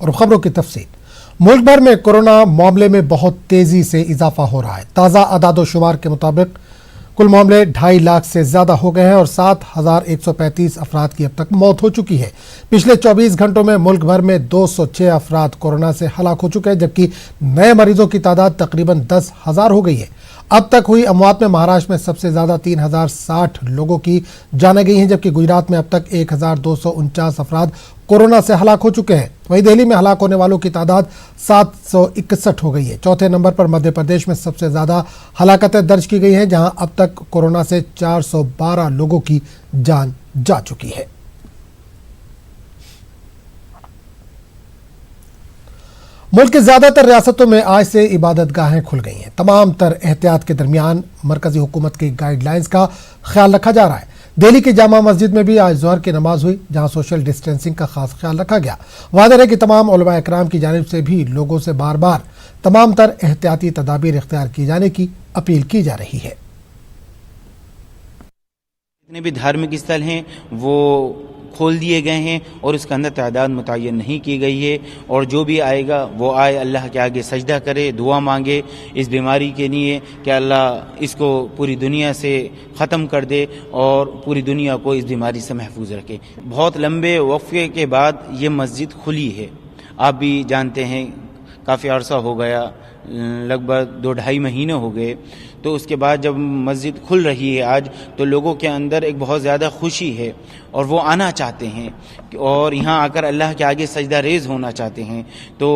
और खबरों की तफसील। मुल्क भर में कोरोना मामले में बहुत तेजी से इजाफा हो रहा है। ताज़ा आदादोशुमार के मुताबिक कुल मामले 2.5 लाख से ज्यादा हो गए हैं और 7,135 अफराद की अब तक मौत हो चुकी है। पिछले 24 घंटों में मुल्क भर में 206 अफराद कोरोना से हलाक हो चुके हैं, जबकि नए मरीजों की तादाद तकरीबन 10,000 हो गई है। अब तक हुई अमवात में महाराष्ट्र में सबसे ज्यादा 3,060 लोगों की जानें गई हैं, जबकि गुजरात में अब तक 1,249 अफराद कोरोना से हलाक हो चुके हैं। वहीं दिल्ली में हलाक होने वालों की तादाद 761 हो गई है। चौथे नंबर पर मध्य प्रदेश में सबसे ज्यादा हलाकतें दर्ज की गई हैं, जहां अब तक कोरोना से 412 लोगों की जान जा चुकी है। मुल्क की ज्यादातर रियासतों में आज से इबादत गाहें खुल गई हैं। तमाम तर एहतियात के दरमियान मरकजी हुकूमत की गाइडलाइंस का ख्याल रखा जा रहा है। दिल्ली की जामा मस्जिद में भी आज ज़ोहर की नमाज हुई, जहां सोशल डिस्टेंसिंग का खास ख्याल रखा गया। वाज़ेह है कि तमाम उलमा इकराम की जानिब से भी लोगों से बार बार तमाम तर एहतियाती तदाबीर इख्तियार किए जाने की अपील की जा रही है। जितने भी धार्मिक स्थल हैं वो खोल दिए गए हैं और उसके अंदर तादाद मुतय्यन नहीं की गई है, और जो भी आएगा वो आए, अल्लाह के आगे सजदा करे, दुआ मांगे इस बीमारी के लिए कि अल्लाह इसको पूरी दुनिया से ख़त्म कर दे और पूरी दुनिया को इस बीमारी से महफूज रखे। बहुत लंबे वक्फे के बाद ये मस्जिद खुली है। आप भी जानते हैं काफ़ी अरसा हो गया, लगभग 2-2.5 महीने हो गए। तो उसके बाद जब मस्जिद खुल रही है आज, तो लोगों के अंदर एक बहुत ज़्यादा खुशी है और वो आना चाहते हैं और यहाँ आकर अल्लाह के आगे सजदा रेज़ होना चाहते हैं। तो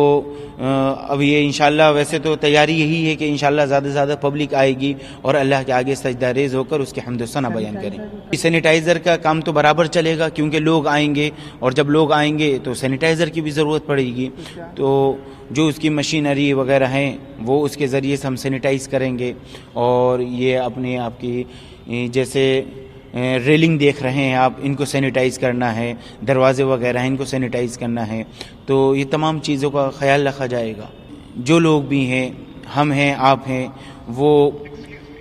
अब ये इंशाल्लाह वैसे तो तैयारी यही है कि इंशाल्लाह ज़्यादा से ज़्यादा पब्लिक आएगी और अल्लाह के आगे सजदा रेज़ होकर उसके हम्द सना बयान करें। सैनिटाइज़र का काम तो बराबर चलेगा, क्योंकि लोग आएंगे और जब लोग आएंगे तो सैनिटाइज़र की भी ज़रूरत पड़ेगी। तो जो उसकी मशीनरी वगैरह हैं वो उसके ज़रिए से हम सैनिटाइज़ करेंगे। और ये अपने आपकी जैसे रेलिंग देख रहे हैं आप, इनको सैनिटाइज़ करना है, दरवाजे वगैरह हैं इनको सैनिटाइज़ करना है। तो ये तमाम चीज़ों का ख्याल रखा जाएगा। जो लोग भी हैं, हम हैं, आप हैं, वो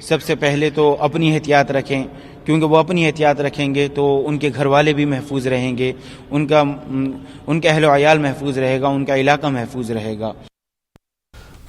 सबसे पहले तो अपनी एहतियात रखें, क्योंकि वो अपनी एहतियात रखेंगे तो उनके घर वाले भी महफूज रहेंगे, उनका अहल अयाल महफूज रहेगा, उनका इलाका महफूज रहेगा।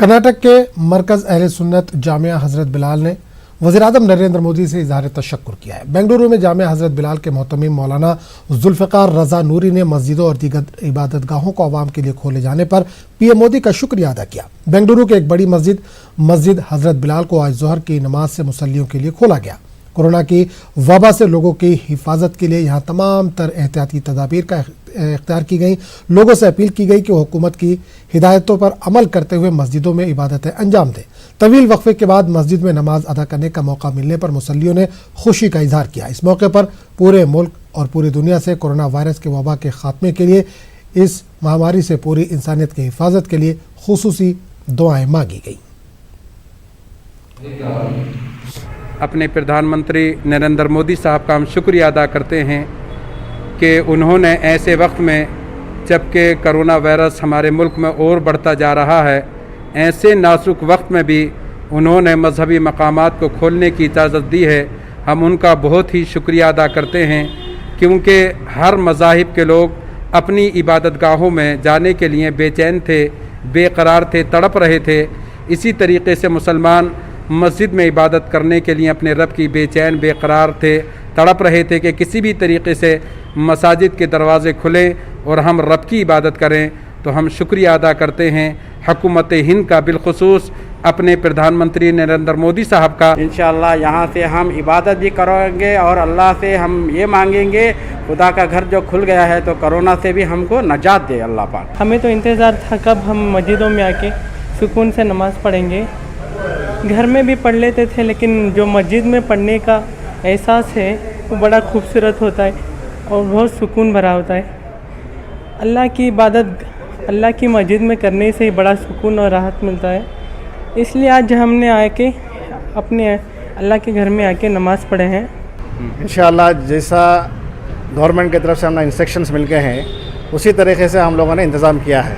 कर्नाटक के मरकज अहले सुन्नत जामिया हजरत बिलाल ने वज़ीर-ए-आज़म नरेंद्र मोदी से इज़हार तशक्कुर किया है। बेंगलुरु में जामिया हजरत बिलाल के मोहतमिम मौलाना जुल्फ़िकार रज़ा नूरी ने मस्जिदों और दीगर इबादत गाहों को आवाम के लिए खोले जाने पर पीएम मोदी का शुक्रिया अदा किया। बेंगलुरु के एक बड़ी मस्जिद हजरत बिलाल को आज ज़ोहर की नमाज से मुसल्लियों के लिए खोला गया। कोरोना की वबा से लोगों की हिफाजत के लिए यहाँ तमाम तर एहतियाती तदाबीर का इख्तियार की गई। लोगों से अपील की गई कि वो हुकूमत की हिदायतों पर अमल करते हुए मस्जिदों में इबादतें अंजाम दें। तवील वक्फे के बाद मस्जिद में नमाज अदा करने का मौका मिलने पर मुसल्लियों ने खुशी का इजहार किया। इस मौके पर पूरे मुल्क और पूरी दुनिया से कोरोना वायरस के वबा के खात्मे के लिए, इस महामारी से पूरी इंसानियत की हिफाजत के लिए खुसूसी दुआएं मांगी गई। अपने प्रधानमंत्री नरेंद्र मोदी साहब का हम शुक्रिया अदा करते हैं कि उन्होंने ऐसे वक्त में, जबकि कोरोना वायरस हमारे मुल्क में और बढ़ता जा रहा है, ऐसे नाजुक वक्त में भी उन्होंने मजहबी मकामात को खोलने की इजाज़त दी है। हम उनका बहुत ही शुक्रिया अदा करते हैं, क्योंकि हर मज़ाहिब के लोग अपनी इबादत गाहों में जाने के लिए बेचैन थे, बेकरार थे, तड़प रहे थे। इसी तरीके से मुसलमान मस्जिद में इबादत करने के लिए अपने रब की बेचैन बेकरार थे, तड़प रहे थे कि किसी भी तरीके से मसाजिद के दरवाज़े खुलें और हम रब की इबादत करें। तो हम शुक्रिया अदा करते हैं हुकूमत हिंद का, बिलखुसूस अपने प्रधानमंत्री नरेंद्र मोदी साहब का। इंशाअल्लाह यहाँ से हम इबादत भी करेंगे और अल्लाह से हम ये मांगेंगे, खुदा का घर जो खुल गया है तो कोरोना से भी हमको नजात दे अल्लाह पाक। हमें तो इंतज़ार था कब हम मस्जिदों में आके सुकून से नमाज़ पढ़ेंगे। घर में भी पढ़ लेते थे, लेकिन जो मस्जिद में पढ़ने का एहसास है वो बड़ा खूबसूरत होता है और बहुत सुकून भरा होता है। अल्लाह की इबादत अल्लाह की मस्जिद में करने से ही बड़ा सुकून और राहत मिलता है। इसलिए आज हमने आके अपने अल्लाह के घर में आके नमाज़ पढ़े हैं। इंशाअल्लाह जैसा गवर्नमेंट की तरफ से हमें इंस्ट्रक्शंस मिल गए हैं, उसी तरीके से हम लोगों ने इंतज़ाम किया है।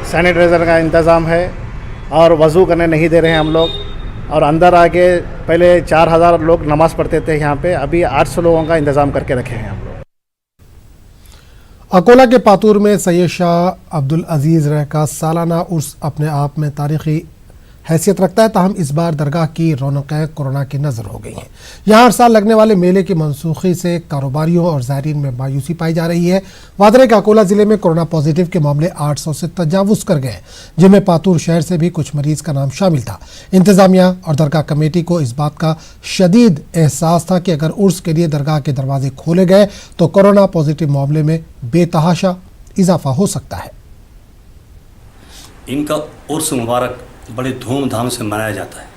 सैनिटाइज़र का इंतज़ाम है और वज़ू करने नहीं दे रहे हैं हम लोग। और अंदर आके पहले 4,000 लोग नमाज़ पढ़ते थे यहाँ पे, अभी 800 लोगों का इंतज़ाम करके रखे हैं हम लोग। अकोला के पातूर में सैयद शाह अब्दुल अजीज रह का सालाना उर्स अपने आप में तारीखी हैसियत रखता है, ताहम इस बार दरगाह की रौनकें कोरोना की नजर हो गई हैं। यहाँ हर साल लगने वाले मेले की मनसूखी से कारोबारियों और ज़ायरीन में मायूसी पाई जा रही है। वादरे के अकोला जिले में कोरोना पॉजिटिव के मामले 800 से तजावुज कर गए, जिनमें पातूर शहर से भी कुछ मरीज का नाम शामिल था। इंतजामिया और दरगाह कमेटी को इस बात का शदीद एहसास था कि अगर उर्स के लिए दरगाह के दरवाजे खोले गए तो कोरोना पॉजिटिव मामले में बेतहाशा इजाफा हो सकता है। इनका उर्स मुबारक बड़े धूमधाम से मनाया जाता है,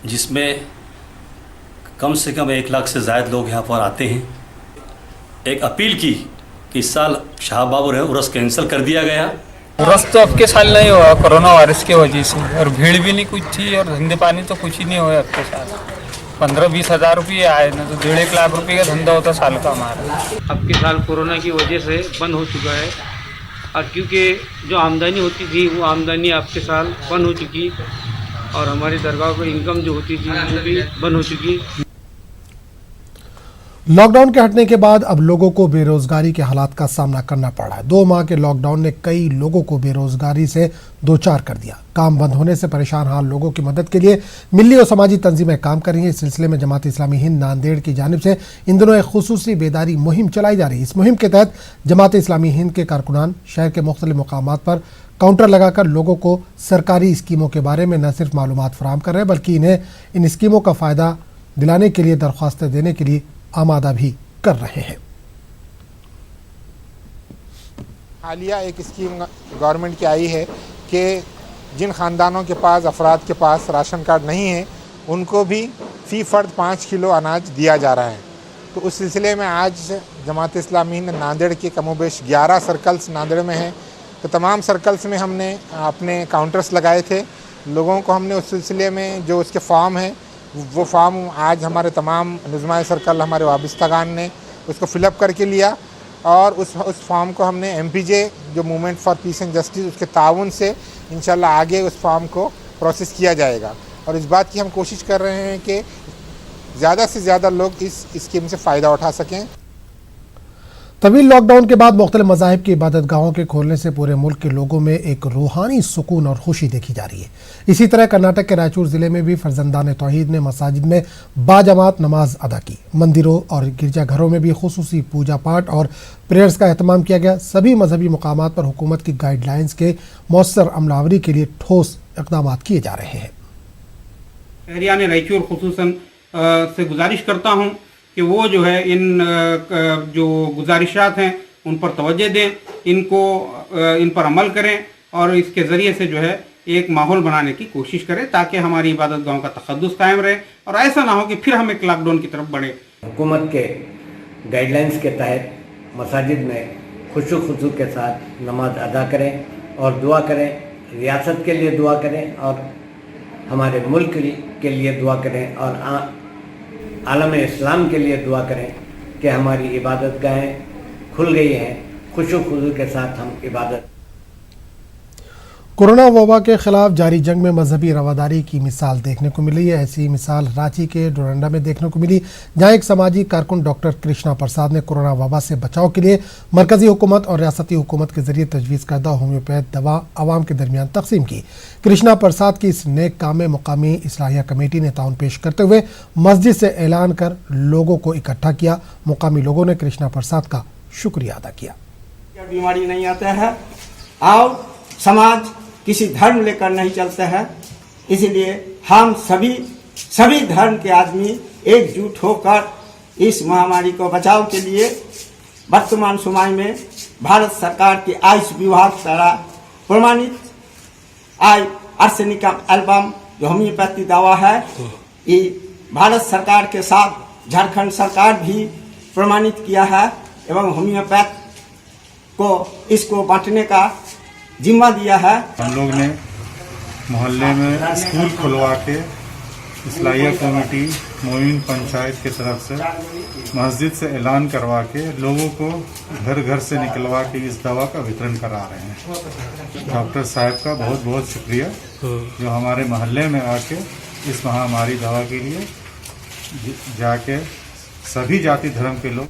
जिसमें कम से कम 1 लाख से ज़्यादा लोग यहाँ पर आते हैं। एक अपील की कि इस साल शाह बाबू है उर्स कैंसिल कर दिया गया। उर्स तो अब के साल नहीं हुआ कोरोना वायरस की वजह से, और भीड़ भी नहीं कुछ थी, और धंधे पानी तो कुछ ही नहीं हुआ अब के साल। 15-20 हज़ार रुपये आए ना, तो 1.5 लाख रुपये का धंधा होता साल का हमारा। अब के साल कोरोना की वजह से बंद हो चुका है, और क्योंकि जो आमदनी होती थी वो आमदनी अब के साल बंद हो चुकी, और हमारी दरगाह को इनकम जो होती थी वो भी बंद हो चुकी। लॉकडाउन के हटने के बाद अब लोगों को बेरोजगारी के हालात का सामना करना पड़ा है। 2 माह के लॉकडाउन ने कई लोगों को बेरोजगारी से दो चार कर दिया। काम बंद होने से परेशान हाल लोगों की मदद के लिए मिली और समाजी तंजीमें काम कर रही हैं। इस सिलसिले में जमात इस्लामी हिंद नांदेड़ की जानिब से इन दिनों एक खुसूसी बेदारी मुहिम चलाई जा रही है। इस मुहिम के तहत जमात इस्लामी हिंद के कारकुनान शहर के मुख्तलिफ मकामात पर काउंटर लगाकर लोगों को सरकारी स्कीमों के बारे में न सिर्फ मालूमात फराहम कर रहे हैं, बल्कि इन्हें इन स्कीमों का फ़ायदा दिलाने के लिए दरख्वास्तें देने के लिए आमादा भी कर रहे हैं। हालिया एक स्कीम गवर्नमेंट की आई है कि जिन ख़ानदानों के पास अफराद के पास राशन कार्ड नहीं है उनको भी फ़ी फ़र्द 5 किलो अनाज दिया जा रहा है। तो उस सिलसिले में आज जमात इस्लामी नांदेड़ के कमोबेश 11 सर्कल्स नांदेड़ में हैं। तो तमाम सर्कल्स में हमने अपने काउंटर्स लगाए थे। लोगों को हमने उस सिलसिले में जो उसके फॉर्म है वो फॉर्म आज हमारे तमाम नुज़माए सर्कल हमारे वाबिस्तागान ने उसको फिलअप करके लिया, और उस फॉर्म को हमने MPJ जो movement for piece and justice उसके ताउन से इंशाल्लाह आगे उस फॉर्म को प्रोसेस किया जाएगा। और इस बात की हम कोशिश कर रहे हैं कि ज़्यादा से ज़्यादा लोग इस स्कीम से फ़ायदा उठा सकें। तवील लॉकडाउन के बाद मुख्तलिफ मज़ाहिब की इबादतगाहों के खोलने से पूरे मुल्क के लोगों में एक रूहानी सुकून और खुशी देखी जा रही है। इसी तरह कर्नाटक के रायचूर ज़िले में भी फर्जंदान तौहीद ने मसाजिद में बाजमात नमाज अदा की। मंदिरों और गिरजाघरों में भी खुसूसी पूजा पाठ और प्रेयर्स का एहतमाम किया गया। सभी मजहबी मकामात पर हुकूमत की गाइडलाइंस के मौसर अमलावरी के लिए ठोस इक़दाम किए जा रहे हैं। शहरियान रायचूर खुसूसन से गुजारिश करता हूँ कि वो जो है इन जो गुजारिशात हैं उन पर तवज्जो दें, इन पर अमल करें, और इसके ज़रिए से जो है एक माहौल बनाने की कोशिश करें ताकि हमारी इबादत गाहों का तक़द्दुस कायम रहे, और ऐसा ना हो कि फिर हम एक लॉकडाउन की तरफ बढ़े। हुकूमत के गाइडलाइंस के तहत मसाजिद में खुशू के साथ नमाज अदा करें और दुआ करें, रियासत के लिए दुआ करें और हमारे मुल्क के लिए दुआ करें, और आलम इस्लाम के लिए दुआ करें कि हमारी इबादत गाहें खुल गई हैं, खुशू के साथ हम इबादत। कोरोना वबा के खिलाफ जारी जंग में मजहबी रवादारी की मिसाल देखने को मिली है। ऐसी मिसाल रांची के डोरंडा में देखने को मिली, जहां एक समाजी कारकुन डॉक्टर कृष्णा प्रसाद ने कोरोना वबा से बचाव के लिए मरकजी हुकूमत और रियासती हुकूमत के जरिए तजवीज़ करदा होम्योपैथ दवा आवाम के दरमियान तकसीम की। कृष्णा प्रसाद की इस नेक काम में मुकामी इस्लाहिया कमेटी ने ताउन पेश करते हुए मस्जिद से ऐलान कर लोगों को इकट्ठा किया। मुकामी लोगों ने कृष्णा प्रसाद का शुक्रिया अदा किया। बीमारी नहीं आता है और समाज किसी धर्म लेकर नहीं चलता है, इसलिए हम सभी धर्म के आदमी एकजुट होकर इस महामारी को बचाव के लिए वर्तमान समय में भारत सरकार के आयुष विभाग द्वारा प्रमाणित आर्सेनिक एल्बम जो होम्योपैथी दवा है, ये भारत सरकार के साथ झारखंड सरकार भी प्रमाणित किया है एवं होम्योपैथ को इसको बांटने का जिम्मा दिया है। हम लोग ने मोहल्ले में स्कूल खुलवा के इस्लाहिया कमेटी मोइन पंचायत की तरफ से मस्जिद से ऐलान करवा के लोगों को घर घर से निकलवा के इस दवा का वितरण करा रहे हैं। डॉक्टर साहब का बहुत बहुत शुक्रिया जो हमारे मोहल्ले में आके इस महामारी दवा के लिए जाके सभी जाति धर्म के लोग।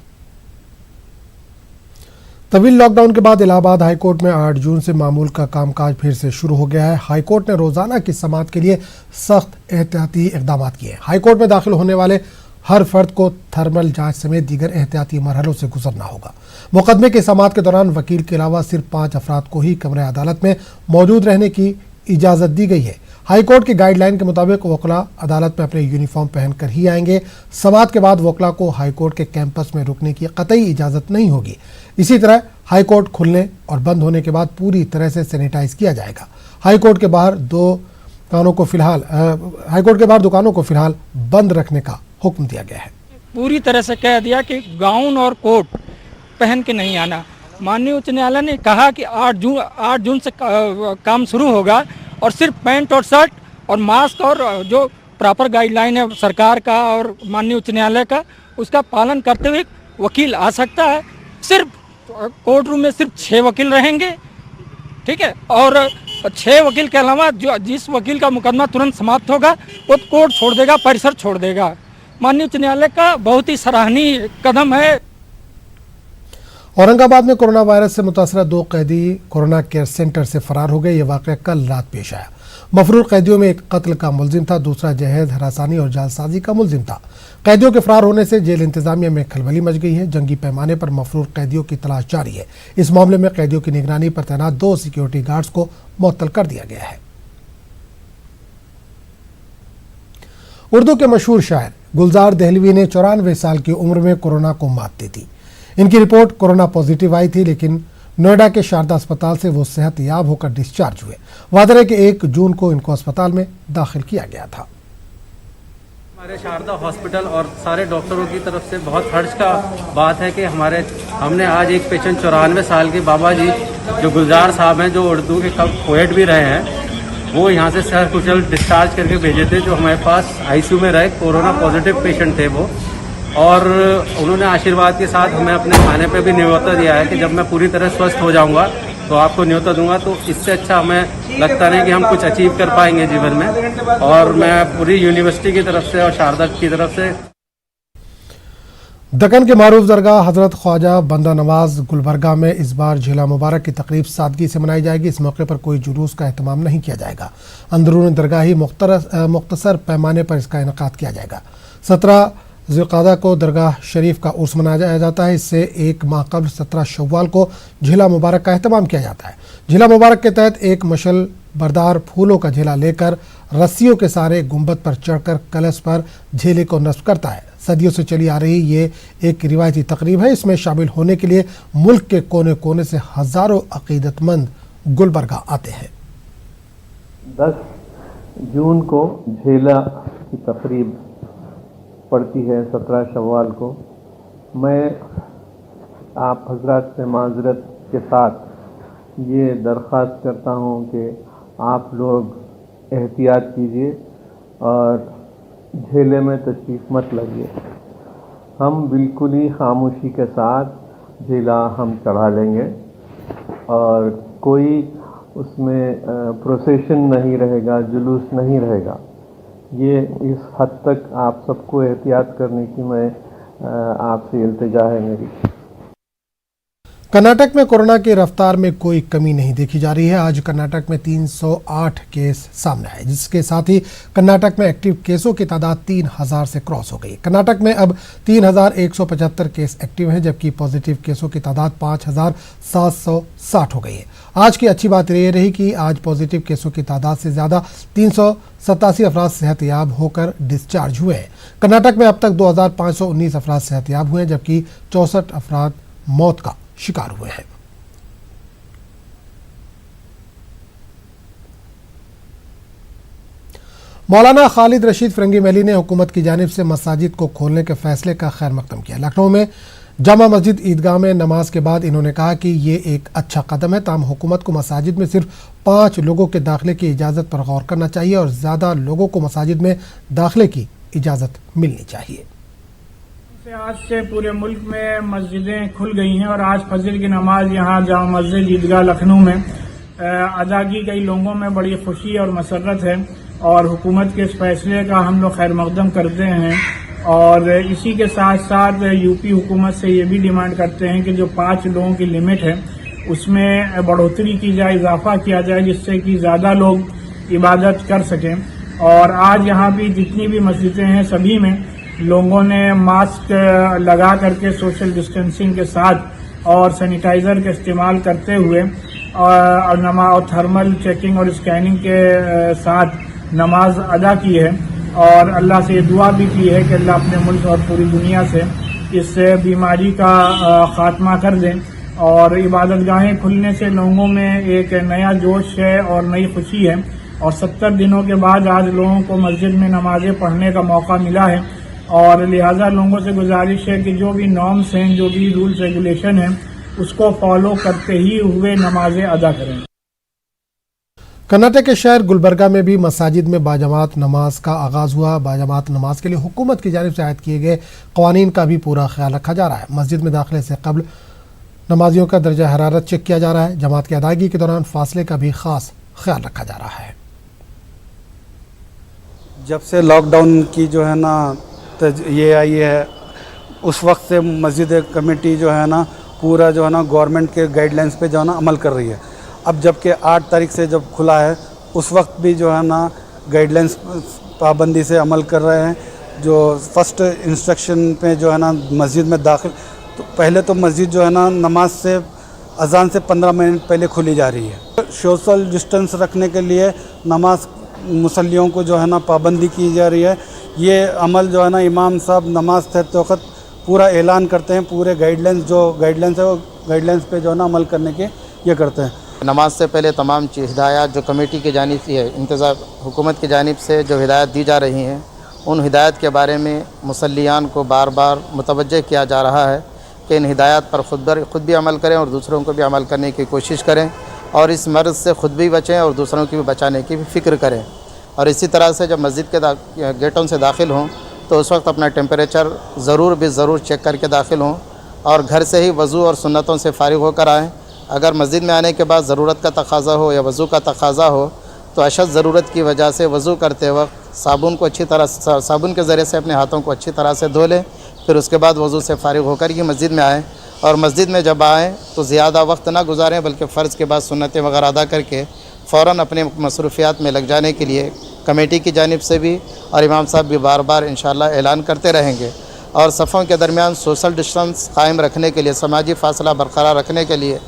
तवील लॉकडाउन के बाद इलाहाबाद हाईकोर्ट में 8 जून से मामूल का कामकाज फिर से शुरू हो गया है। हाईकोर्ट ने रोजाना की समाअत के लिए सख्त एहतियाती इकदाम किए। हाईकोर्ट में दाखिल होने वाले हर फर्द को थर्मल जांच समेत दीगर एहतियाती मरहलों से गुजरना होगा। मुकदमे की समाअत के दौरान वकील के अलावा सिर्फ 5 अफराद को ही कमरे अदालत में मौजूद रहने की इजाजत दी गई है। हाईकोर्ट की गाइडलाइन के मुताबिक वकला अदालत में अपने यूनिफॉर्म पहनकर ही आएंगे। समाअत के बाद वकला को हाईकोर्ट के कैंपस में रुकने की कतई इजाजत नहीं होगी। इसी तरह हाईकोर्ट खुलने और बंद होने के बाद पूरी तरह से सैनिटाइज किया जाएगा। हाईकोर्ट के बाहर दुकानों को फिलहाल बंद रखने का हुक्म दिया गया है। पूरी तरह से कह दिया कि गाउन और कोट पहन के नहीं आना। माननीय उच्च न्यायालय ने कहा कि 8 जून से काम शुरू होगा और सिर्फ पैंट और शर्ट और मास्क और जो प्रॉपर गाइडलाइन है सरकार का और माननीय उच्च न्यायालय का, उसका पालन करते हुए वकील आ सकता है। सिर्फ कोर्ट रूम में सिर्फ 6 वकील रहेंगे, ठीक है, और 6 वकील के अलावा जो जिस वकील का मुकदमा तुरंत समाप्त होगा वो कोर्ट छोड़ देगा, परिसर छोड़ देगा। माननीय उच्च न्यायालय का बहुत ही सराहनीय कदम है। औरंगाबाद में कोरोना वायरस से मुतासरा 2 कैदी कोरोना केयर सेंटर से फरार हो गए। ये वाकया कल रात पेश आया। मफरूर कैदियों में एक कत्ल का मुलजिम था, दूसरा जहेज, हरासानी और जालसाजी का मुलजिम था। कैदियों के फरार होने से जेल इंतजामिया में खलबली मच गई है। जंगी पैमाने पर मफरूर कैदियों की तलाश जारी है। इस मामले में कैदियों की निगरानी पर तैनात 2 सिक्योरिटी गार्ड्स को मुअत्तल कर दिया गया है। उर्दू के मशहूर शायर गुलजार दहलवी ने 94 साल की उम्र में कोरोना को मात दी थी। इनकी रिपोर्ट कोरोना पॉजिटिव आई थी, लेकिन नोएडा के शारदा अस्पताल से वो सेहत याब होकर डिस्चार्ज हुए। वादे कि 1 जून को इनको अस्पताल में दाखिल किया गया था। हमारे शारदा हॉस्पिटल और सारे डॉक्टरों की तरफ से बहुत हर्ष का बात है कि हमने आज एक पेशेंट 94 साल के बाबा जी जो गुलजार साहब हैं, जो उर्दू के पोएट भी रहे हैं, वो यहाँ से सर कुशल डिस्चार्ज करके भेजे थे। जो हमारे पास आईसीयू में रहे कोरोना पॉजिटिव पेशेंट थे वो, और उन्होंने आशीर्वाद के साथ हमें अपने खाने पे भी न्योता दिया है कि जब मैं पूरी तरह स्वस्थ हो जाऊंगा तो आपको न्योता दूंगा। तो इससे अच्छा हमें लगता नहीं कि हम कुछ अचीव कर पाएंगे जीवन में। और मैं पूरी यूनिवर्सिटी की तरफ से और शारदा की तरफ से दक्कन के मारूफ दरगाह हजरत ख्वाजा बंदा नवाज गुलबर्गा में इस बार झीला मुबारक की तकरीब सादगी से मनाई जाएगी। इस मौके पर कोई जुलूस का एहतमाम नहीं किया जाएगा। अंदरून दरगाह ही मुख्तसर पैमाने पर इसका इनेकाद किया जाएगा। 17 ज़ुल्क़ादा को दरगाह शरीफ का उर्स मनाया जाता है। इससे 1 माह कबल 17 शव्वाल को झीला मुबारक का एहतमाम किया जाता है। झीला मुबारक के तहत एक मशल बरदार फूलों का झीला लेकर रस्सियों के सहारे गुंबद पर चढ़कर कलश पर झीले को नस्ब करता है। सदियों से चली आ रही ये एक रिवायती तकरीब है। इसमें शामिल होने के लिए मुल्क के कोने कोने से हजारों अकीदतमंद गुलबर्गा आते हैं। 10 जून को झीला की तकरीब पड़ती है, 17 शव्वाल को। मैं आप हजरात से माजरत के साथ ये दरख्वास्त करता हूँ कि आप लोग एहतियात कीजिए और झेले में तशरीफ़ मत लगिए। हम बिल्कुल ही खामोशी के साथ झीला हम चढ़ा लेंगे और कोई उसमें प्रोसेशन नहीं रहेगा, जुलूस नहीं रहेगा। ये इस हद तक आप सबको एहतियात करने की मैं आपसे इल्तिजा है मेरी। कर्नाटक में कोरोना की रफ्तार में कोई कमी नहीं देखी जा रही है। आज कर्नाटक में 308 केस सामने आए, जिसके साथ ही कर्नाटक में एक्टिव केसों की तादाद 3000 से क्रॉस हो गई। कर्नाटक में अब 3175 केस एक्टिव हैं, जबकि पॉजिटिव केसों की तादाद 5760 हो गई है। आज की अच्छी बात यह रही कि आज पॉजिटिव केसों की तादाद से ज़्यादा 387 अफराद सेहतयाब होकर डिस्चार्ज हुए हैं। कर्नाटक में अब तक 2519 अफराद सेहतयाब हुए हैं, जबकि 64 अफराद मौत का शिकार हुए हैं। मौलाना खालिद रशीद फिरंगी मैली ने हुकूमत की जानिब से मसाजिद को खोलने के फैसले का खैर मकदम किया। लखनऊ में जामा मस्जिद ईदगाह में नमाज के बाद इन्होंने कहा कि ये एक अच्छा कदम है, ताहम हुकूमत को मसाजिद में सिर्फ 5 लोगों के दाखिले की इजाज़त पर गौर करना चाहिए और ज़्यादा लोगों को मसाजिद में दाखिले की इजाज़त मिलनी चाहिए। आज से पूरे मुल्क में मस्जिदें खुल गई हैं और आज फजर की नमाज यहाँ जामा मस्जिद ईदगाह लखनऊ में अदा की गई। लोगों में बड़ी खुशी और मसरत है और हुकूमत के इस फैसले का हम लोग खैर मकदम करते हैं और इसी के साथ साथ यूपी हुकूमत से ये भी डिमांड करते हैं कि जो 5 लोगों की लिमिट है उसमें बढ़ोतरी की जाए, इजाफा किया जाए, जिससे कि ज़्यादा लोग इबादत कर सकें। और आज यहाँ भी जितनी भी मस्जिदें हैं सभी में लोगों ने मास्क लगा करके सोशल डिस्टेंसिंग के साथ और सैनिटाइज़र का इस्तेमाल करते हुए और थर्मल चेकिंग और स्कैनिंग के साथ नमाज अदा की है। और अल्लाह से दुआ भी की है कि अल्लाह अपने मुल्क और पूरी दुनिया से इस बीमारी का खात्मा कर दें। और इबादत गाहें खुलने से लोगों में एक नया जोश है और नई खुशी है। और 70 दिनों के बाद आज लोगों को मस्जिद में नमाजें पढ़ने का मौका मिला है। और लिहाजा लोगों से गुजारिश है कि जो भी नॉर्म्स हैं, जो भी रूल्स रेगुलेशन हैं, उसको फॉलो करते ही हुए नमाजें अदा करें। कर्नाटक के शहर गुलबर्गा में भी मसाजिद में बाजमात नमाज का आगाज हुआ। बाजमात नमाज के लिए हुकूमत की जानिब से आयद किए गए कवानीन का भी पूरा ख्याल रखा जा रहा है। मस्जिद में दाखिले से कबल नमाजियों का दर्जा हरारत चेक किया जा रहा है। जमात की अदायगी के दौरान फासले का भी खास ख्याल रखा जा रहा है। जब से लॉकडाउन की जो है ना ये आई है, उस वक्त से मस्जिद कमेटी जो है ना पूरा जो है ना गवर्नमेंट के गाइडलाइंस पे जो है ना अमल कर रही है। अब जबकि 8 तारीख से जब खुला है उस वक्त भी जो है ना गाइडलाइंस पाबंदी से अमल कर रहे हैं। जो फर्स्ट इंस्ट्रक्शन पे जो है ना मस्जिद में दाखिल तो पहले तो मस्जिद जो है ना नमाज से अजान से 15 मिनट पहले खुली जा रही है। सोशल डिस्टेंस रखने के लिए नमाज मुसल्लियों को जो है ना पाबंदी की जा रही है। ये अमल जो है ना इमाम साहब नमाज पढ़ते वक्त पूरा ऐलान करते हैं। पूरे गाइडलाइंस है वो गाइडलाइंस पे जो है ना अमल करने के ये करते हैं। नमाज से पहले तमाम हिदायत जो कमेटी की जानिब से है, इंतज़ाम हुकूमत की जानिब से जो हिदायत दी जा रही हैं, उन हिदायत के बारे में मुसल्लियान को बार बार मुतवज्जह किया जा रहा है कि इन हिदायत पर ख़ुद भी अमल करें और दूसरों को भी अमल करने की कोशिश करें और इस मर्ज़ से ख़ुद भी बचें और दूसरों की भी बचाने की भी फ़िक्र करें। और इसी तरह से जब मस्जिद के गेटों से दाखिल हों तो उस वक्त अपना टेम्परेचर ज़रूर चेक करके दाखिल हों और घर से ही वज़ू और सुन्नतों से फ़ारिग होकर आएँ। अगर मस्जिद में आने के बाद ज़रूरत का तकाज़ा हो या वज़ू का तकाज़ा हो तो अशद ज़रूरत की वजह से वज़ू करते वक्त साबुन के ज़रिए से अपने हाथों को अच्छी तरह से धो लें। फिर उसके बाद वज़ू से फ़ारिग होकर ही मस्जिद में आएँ। और मस्जिद में जब आएँ तो ज़्यादा वक्त ना गुजारें बल्कि फ़र्ज़ के बाद सुन्नतें वगैरह अदा करके फ़ौरन अपने मसरूफ़ियात में लग जाने के लिए कमेटी की जानिब से भी और इमाम साहब भी बार बार इंशाअल्लाह ऐलान करते रहेंगे। और सफ़ों के दरमियान सोशल डिस्टेंस कायम रखने के लिए, समाजी फ़ासला बरकरार रखने के लिए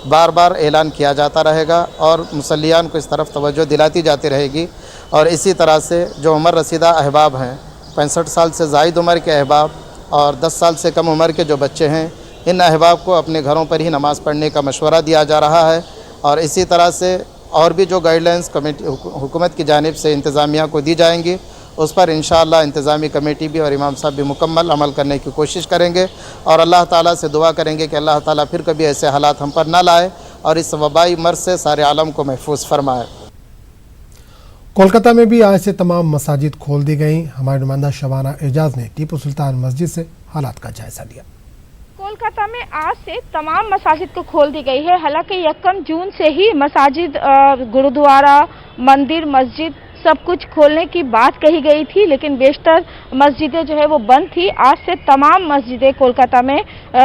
बार बार ऐलान किया जाता रहेगा और मुसल्लियान को इस तरफ तवज्जो दिलाती जाती रहेगी। और इसी तरह से जो उम्र रसीदा अहबाब हैं, 65 साल से ज़ायद उम्र के अहबाब और 10 साल से कम उम्र के जो बच्चे हैं, इन अहबाब को अपने घरों पर ही नमाज़ पढ़ने का मशवरा दिया जा रहा है। और इसी तरह से और भी जो गाइडलाइंस कमेटी हुकूमत की जानिब से इंतज़ामिया को दी जाएंगी उस पर इंशाअल्लाह इंतज़ामी कमेटी भी और इमाम साहब भी मुकम्मल अमल करने की कोशिश करेंगे। और अल्लाह ताला से दुआ करेंगे कि अल्लाह ताला फिर कभी ऐसे हालात हम पर ना लाए और इस वबाई मर्ज़ से सारे आलम को महफूज फरमाए। कोलकाता में भी आज से तमाम मसाजिद खोल दी गई। हमारे नुमाइंदा शबाना एजाज ने टीपू सुल्तान मस्जिद से हालात का जायजा लिया। कोलकाता में आज से तमाम मसाजिद को खोल दी गई है। हालांकि 1 जून से ही मसाजिद, गुरुद्वारा, मंदिर, मस्जिद सब कुछ खोलने की बात कही गई थी, लेकिन बेशतर मस्जिदें जो है वो बंद थी। आज से तमाम मस्जिदें कोलकाता में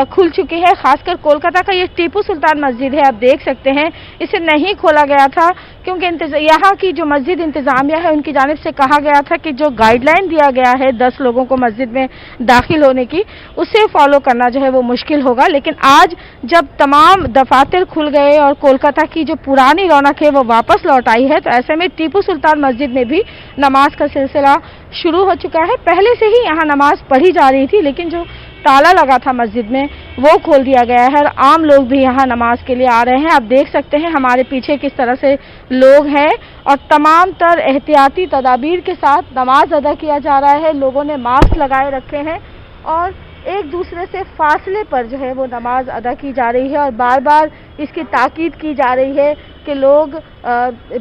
खुल चुकी है। खासकर कोलकाता का ये टीपू सुल्तान मस्जिद है, आप देख सकते हैं, इसे नहीं खोला गया था क्योंकि यहाँ की जो मस्जिद इंतज़ामिया है उनकी जानिब से कहा गया था कि जो गाइडलाइन दिया गया है 10 लोगों को मस्जिद में दाखिल होने की, उसे फॉलो करना जो है वो मुश्किल होगा। लेकिन आज जब तमाम दफातर खुल गए और कोलकाता की जो पुरानी रौनक है वो वापस लौट आई है, तो ऐसे में टीपू सुल्तान मस्जिद में भी नमाज का सिलसिला शुरू हो चुका है। पहले से ही यहाँ नमाज पढ़ी जा रही थी, लेकिन जो ताला लगा था मस्जिद में वो खोल दिया गया है और आम लोग भी यहाँ नमाज के लिए आ रहे हैं। आप देख सकते हैं हमारे पीछे किस तरह से लोग हैं और तमाम तर एहतियाती तदाबीर के साथ नमाज अदा किया जा रहा है। लोगों ने मास्क लगाए रखे हैं और एक दूसरे से फासले पर जो है वो नमाज अदा की जा रही है और बार बार इसकी ताकीद की जा रही है कि लोग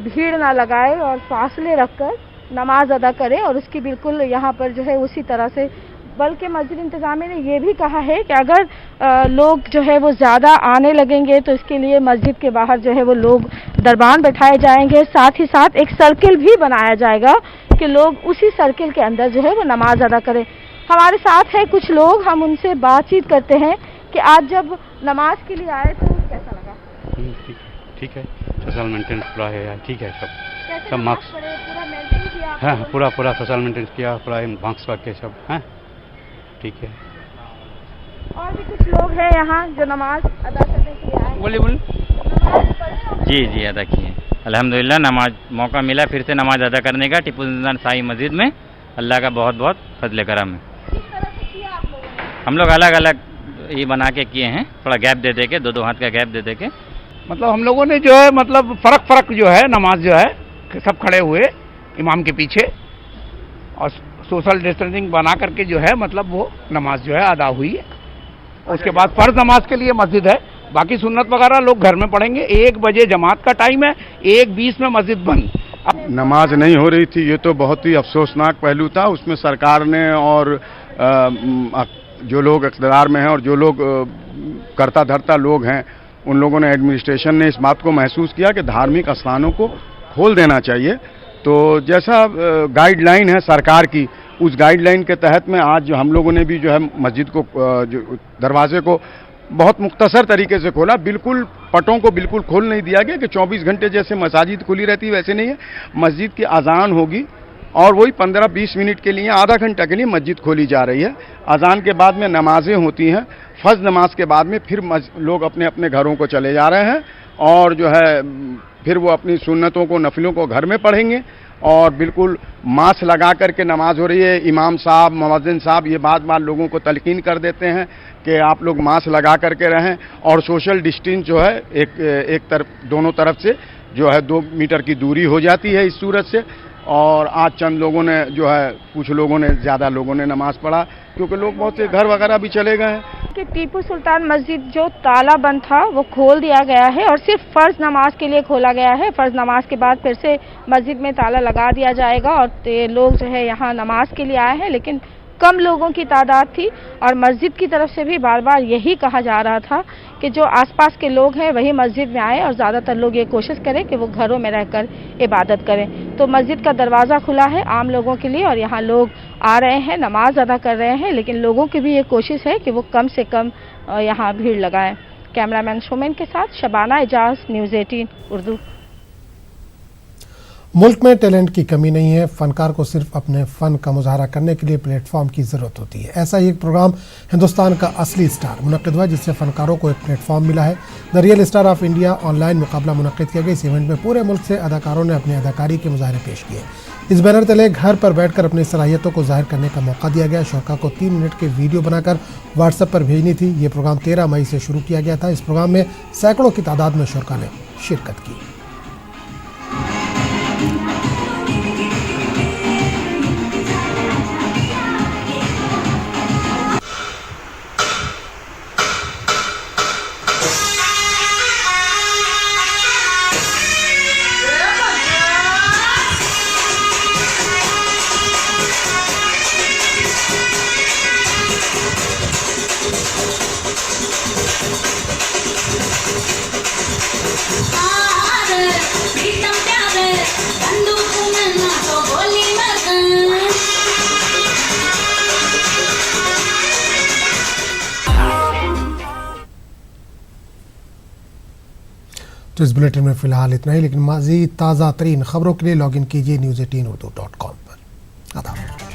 भीड़ ना लगाए और फासले रखकर नमाज अदा करें। और उसकी बिल्कुल यहाँ पर जो है उसी तरह से, बल्कि मस्जिद इंतज़ामिया ने ये भी कहा है कि अगर लोग जो है वो ज़्यादा आने लगेंगे तो इसके लिए मस्जिद के बाहर जो है वो लोग दरबान बैठाए जाएंगे। साथ ही साथ एक सर्किल भी बनाया जाएगा कि लोग उसी सर्किल के अंदर जो है वो नमाज अदा करें। हमारे साथ है कुछ लोग, हम उनसे बातचीत करते हैं कि आज जब नमाज के लिए आए तो कैसा लगा। ठीक है, सोशल मेंटेनेंस पूरा है यार, ठीक है सब मार्क्स पूरा मेंटेन किया। हाँ, पूरा सोशल मेंटेनेंस किया, पूरा मार्क्स रख के सब हाँ ठीक है। और भी कुछ लोग हैं यहाँ जो नमाज अदा करने के लिए आए। बोले जी अदा किए अल्हम्दुलिल्लाह। नमाज मौका मिला फिर से नमाज अदा करने का टीपू सुल्तान शाही मस्जिद में। अल्लाह का बहुत बहुत फजल करम है। किस तरह से किया आप लोगों ने? हम लोग अलग अलग ये बना के किए हैं, थोड़ा गैप दे के, दो हाथ का गैप दे के। मतलब हम लोगों ने जो है मतलब फर्क जो है नमाज जो है सब खड़े हुए इमाम के पीछे और सोशल डिस्टेंसिंग बना करके जो है मतलब वो नमाज जो है अदा हुई है। उसके बाद फर्ज नमाज के लिए मस्जिद है, बाकी सुन्नत वगैरह लोग घर में पढ़ेंगे। 1 बजे जमात का टाइम है, 1:20 में मस्जिद बंद। अब नमाज नहीं हो रही थी, ये तो बहुत ही अफसोसनाक पहलू था। उसमें सरकार ने और जो लोग इक़्तिदार में हैं और जो लोग करता धरता लोग हैं, उन लोगों ने, एडमिनिस्ट्रेशन ने इस बात को महसूस किया कि धार्मिक स्थानों को खोल देना चाहिए। तो जैसा गाइडलाइन है सरकार की, उस गाइडलाइन के तहत में आज हम लोगों ने भी जो है मस्जिद को जो दरवाजे को बहुत मुख्तसर तरीके से खोला। बिल्कुल पटों को बिल्कुल खोल नहीं दिया गया कि 24 घंटे जैसे मसाजिद खुली रहती है वैसे नहीं है। मस्जिद की अजान होगी और वही 15-20 मिनट के लिए, आधा घंटा के लिए मस्जिद खोली जा रही है। अजान के बाद में नमाजें होती हैं, फर्ज नमाज के बाद में फिर लोग अपने अपने घरों को चले जा रहे हैं और जो है फिर वो अपनी सुन्नतों को, नफिलों को घर में पढ़ेंगे। और बिल्कुल मास्क लगा करके नमाज हो रही है। इमाम साहब, मुअज्जिन साहब ये बात लोगों को तलकीन कर देते हैं कि आप लोग मास्क लगा करके रहें और सोशल डिस्टेंस जो है एक तरफ, दोनों तरफ से जो है 2 मीटर की दूरी हो जाती है इस सूरत से। और आज चंद लोगों ने जो है, कुछ लोगों ने, ज़्यादा लोगों ने नमाज पढ़ा क्योंकि लोग बहुत से घर वगैरह भी चले गए हैं। कि टीपू सुल्तान मस्जिद जो ताला बंद था वो खोल दिया गया है और सिर्फ फ़र्ज नमाज के लिए खोला गया है। फ़र्ज नमाज के बाद फिर से मस्जिद में ताला लगा दिया जाएगा और लोग जो है यहाँ नमाज के लिए आए हैं, लेकिन कम लोगों की तादाद थी। और मस्जिद की तरफ से भी बार बार यही कहा जा रहा था कि जो आसपास के लोग हैं वही मस्जिद में आए और ज़्यादातर लोग ये कोशिश करें कि वो घरों में रहकर इबादत करें। तो मस्जिद का दरवाज़ा खुला है आम लोगों के लिए और यहाँ लोग आ रहे हैं, नमाज अदा कर रहे हैं, लेकिन लोगों की भी ये कोशिश है कि वो कम से कम यहाँ भीड़ लगाएं। कैमरामैन शोमेन के साथ शबाना एजाज, न्यूज़ 18 उर्दू। मुल्क में टैलेंट की कमी नहीं है, फनकार को सिर्फ अपने फ़न का मुजाहरा करने के लिए प्लेटफॉर्म की ज़रूरत होती है। ऐसा ही एक प्रोग्राम हिंदुस्तान का असली स्टार मुनक़िद हुआ, जिससे फ़नकारों को एक प्लेटफॉर्म मिला है। The real star of India online मुकाबला मुनक़िद किया गया। इस इवेंट में पूरे मुल्क से अदाकारों ने अपनी अदाकारी के मुजाहरे पेश किए। इस बैनर तले घर पर बैठकर अपनी सलाहियतों को जाहिर करने का मौका दिया गया। शुरका को 3 मिनट के वीडियो बनाकर व्हाट्सएप पर भेजनी थी। ये प्रोग्राम 13 मई से शुरू किया गया था। इस प्रोग्राम में सैकड़ों की तादाद में शुरका ने शिरकत की। तो इस बुलेटिन में फिलहाल इतना ही, लेकिन मज़ीद ताज़ा तरीन खबरों के लिए लॉगिन कीजिए news18urdu.com पर। आदाब।